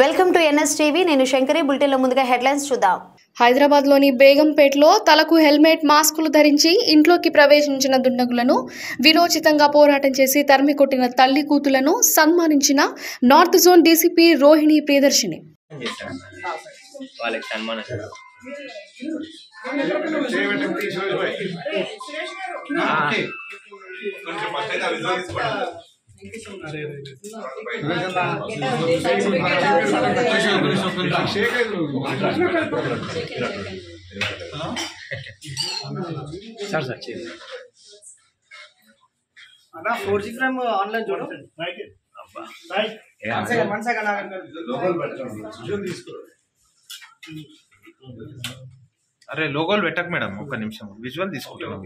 Welcome to NSTV. నేను శంకరి. బులెటిన్లో ముందుగా హెడ్లైన్స్ చూద్దాం. హైదరాబాద్లోని బేగంపేటలో తలకు హెల్మెట్, మాస్కులు ధరించి ఇంట్లోకి ప్రవేశించిన దుండగులను వీరోచితంగా పోరాటం చేసి తరిమి కొట్టిన తల్లి కూతులను సన్మానించిన north zone DCP Rohini Priyadarshini. అన్నా 4G ఫ్రేమ్ ఆన్లైన్ చూడు. అరే లోగోలు పెట్టకు మేడం, ఒక్క నిమిషం విజువల్ తీసుకుంటాను.